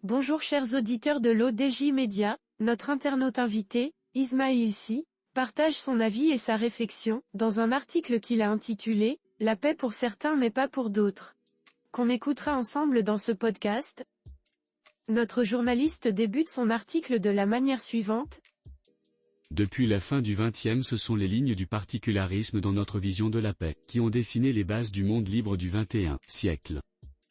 Bonjour chers auditeurs de l'ODJ Média, notre internaute invité, Ismail Sy, partage son avis et sa réflexion, dans un article qu'il a intitulé « La paix pour certains mais pas pour d'autres », qu'on écoutera ensemble dans ce podcast. Notre journaliste débute son article de la manière suivante. Depuis la fin du XXe, ce sont les lignes du particularisme dans notre vision de la paix, qui ont dessiné les bases du monde libre du XXIe siècle.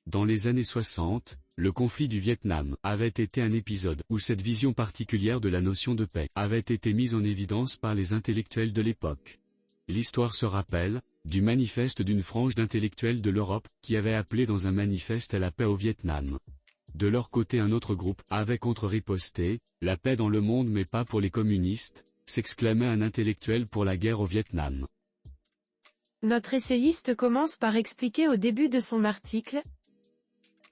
Dans les années 60, le conflit du Vietnam avait été un épisode où cette vision particulière de la notion de paix avait été mise en évidence par les intellectuels de l'époque. L'histoire se rappelle du manifeste d'une frange d'intellectuels de l'Europe qui avait appelé dans un manifeste à la paix au Vietnam. De leur côté, un autre groupe avait contre-riposté « La paix dans le monde mais pas pour les communistes », s'exclamait un intellectuel pour la guerre au Vietnam. Notre essayiste commence par expliquer au début de son article.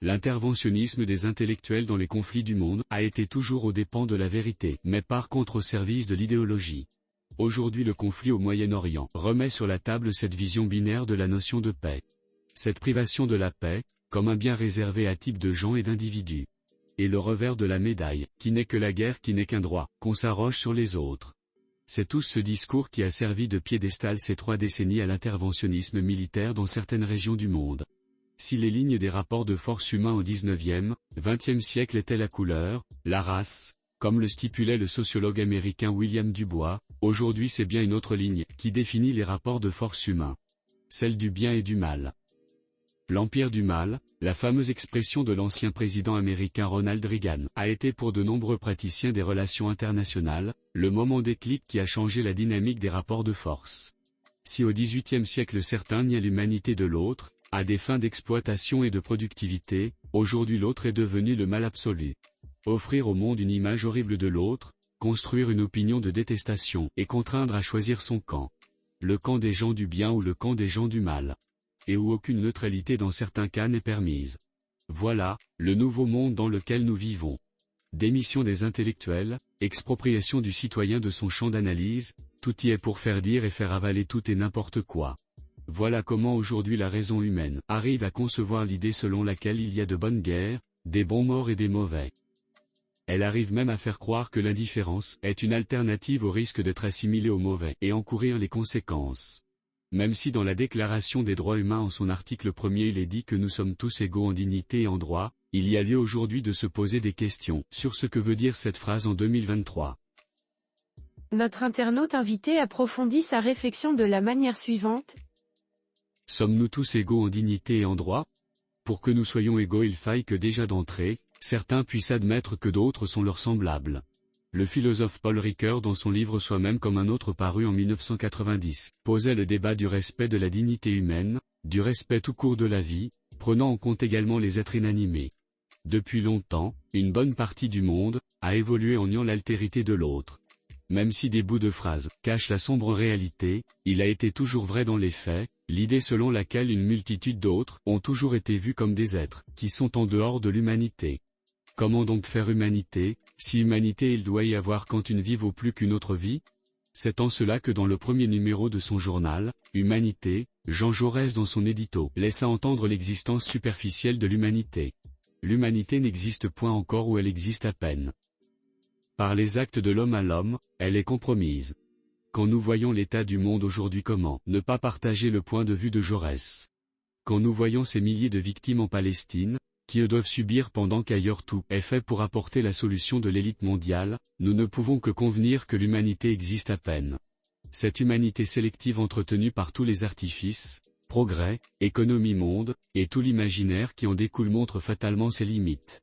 L'interventionnisme des intellectuels dans les conflits du monde a été toujours aux dépens de la vérité, mais par contre au service de l'idéologie. Aujourd'hui, le conflit au Moyen-Orient remet sur la table cette vision binaire de la notion de paix. Cette privation de la paix, comme un bien réservé à type de gens et d'individus. Et le revers de la médaille, qui n'est que la guerre qui n'est qu'un droit, qu'on s'arroge sur les autres. C'est tout ce discours qui a servi de piédestal ces 3 décennies à l'interventionnisme militaire dans certaines régions du monde. Si les lignes des rapports de force humains au XIXe, XXe siècle étaient la couleur, la race, comme le stipulait le sociologue américain William Dubois, aujourd'hui c'est bien une autre ligne qui définit les rapports de force humains. Celle du bien et du mal. L'empire du mal, la fameuse expression de l'ancien président américain Ronald Reagan, a été pour de nombreux praticiens des relations internationales, le moment déclic qui a changé la dynamique des rapports de force. Si au XVIIIe siècle certains niaient l'humanité de l'autre, à des fins d'exploitation et de productivité, aujourd'hui l'autre est devenu le mal absolu. Offrir au monde une image horrible de l'autre, construire une opinion de détestation et contraindre à choisir son camp. Le camp des gens du bien ou le camp des gens du mal. Et où aucune neutralité dans certains cas n'est permise. Voilà, le nouveau monde dans lequel nous vivons. Démission des intellectuels, expropriation du citoyen de son champ d'analyse, tout y est pour faire dire et faire avaler tout et n'importe quoi. Voilà comment aujourd'hui la raison humaine arrive à concevoir l'idée selon laquelle il y a de bonnes guerres, des bons morts et des mauvais. Elle arrive même à faire croire que l'indifférence est une alternative au risque d'être assimilé au mauvais et encourir les conséquences. Même si dans la Déclaration des droits humains en son article 1er il est dit que nous sommes tous égaux en dignité et en droit, il y a lieu aujourd'hui de se poser des questions sur ce que veut dire cette phrase en 2023. Notre internaute invité approfondit sa réflexion de la manière suivante. Sommes-nous tous égaux en dignité et en droit ? Pour que nous soyons égaux, il faille que déjà d'entrée, certains puissent admettre que d'autres sont leurs semblables. Le philosophe Paul Ricoeur dans son livre Soi-même comme un autre paru en 1990, posait le débat du respect de la dignité humaine, du respect tout court de la vie, prenant en compte également les êtres inanimés. Depuis longtemps, une bonne partie du monde a évolué en niant l'altérité de l'autre. Même si des bouts de phrases cachent la sombre réalité, il a été toujours vrai dans les faits, l'idée selon laquelle une multitude d'autres ont toujours été vus comme des êtres qui sont en dehors de l'humanité. Comment donc faire humanité, si humanité il doit y avoir quand une vie vaut plus qu'une autre vie ? C'est en cela que dans le premier numéro de son journal, Humanité, Jean Jaurès dans son édito laissa entendre l'existence superficielle de l'humanité. L'humanité n'existe point encore ou elle existe à peine. Par les actes de l'homme à l'homme, elle est compromise. Quand nous voyons l'état du monde aujourd'hui, comment ne pas partager le point de vue de Jaurès ? Quand nous voyons ces milliers de victimes en Palestine, qui eux doivent subir pendant qu'ailleurs tout est fait pour apporter la solution de l'élite mondiale, nous ne pouvons que convenir que l'humanité existe à peine. Cette humanité sélective entretenue par tous les artifices, progrès, économie monde, et tout l'imaginaire qui en découle montre fatalement ses limites.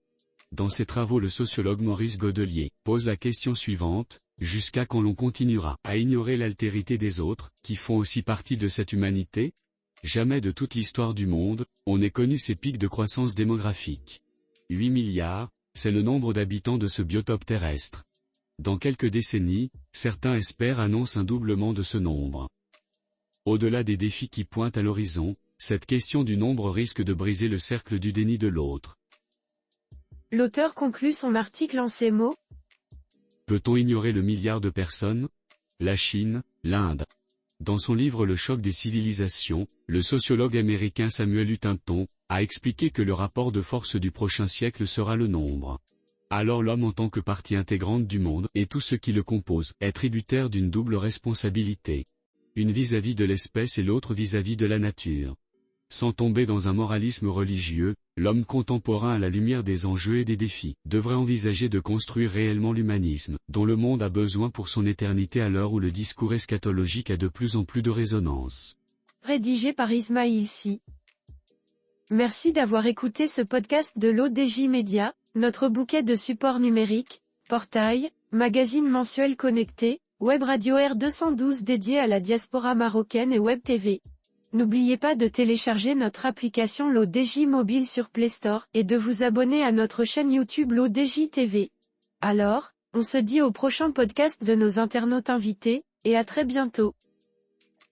Dans ses travaux, le sociologue Maurice Godelier pose la question suivante, jusqu'à quand l'on continuera à ignorer l'altérité des autres, qui font aussi partie de cette humanité ? Jamais de toute l'histoire du monde, on n'ait connu ces pics de croissance démographique. 8 milliards, c'est le nombre d'habitants de ce biotope terrestre. Dans quelques décennies, certains espèrent annoncent un doublement de ce nombre. Au-delà des défis qui pointent à l'horizon, cette question du nombre risque de briser le cercle du déni de l'autre. L'auteur conclut son article en ces mots. Peut-on ignorer le milliard de personnes ? La Chine, l'Inde. Dans son livre Le choc des civilisations, le sociologue américain Samuel Huntington a expliqué que le rapport de force du prochain siècle sera le nombre. Alors l'homme en tant que partie intégrante du monde et tout ce qui le compose est tributaire d'une double responsabilité. Une vis-à-vis de l'espèce et l'autre vis-à-vis de la nature. Sans tomber dans un moralisme religieux, l'homme contemporain à la lumière des enjeux et des défis, devrait envisager de construire réellement l'humanisme, dont le monde a besoin pour son éternité à l'heure où le discours eschatologique a de plus en plus de résonance. Rédigé par Ismail Si. Merci d'avoir écouté ce podcast de l'ODJ Média, notre bouquet de supports numériques, portail, magazine mensuel connecté, web radio R212 dédié à la diaspora marocaine et web TV. N'oubliez pas de télécharger notre application l'ODJ Mobile sur Play Store et de vous abonner à notre chaîne YouTube l'ODJ TV. Alors, on se dit au prochain podcast de nos internautes invités, et à très bientôt.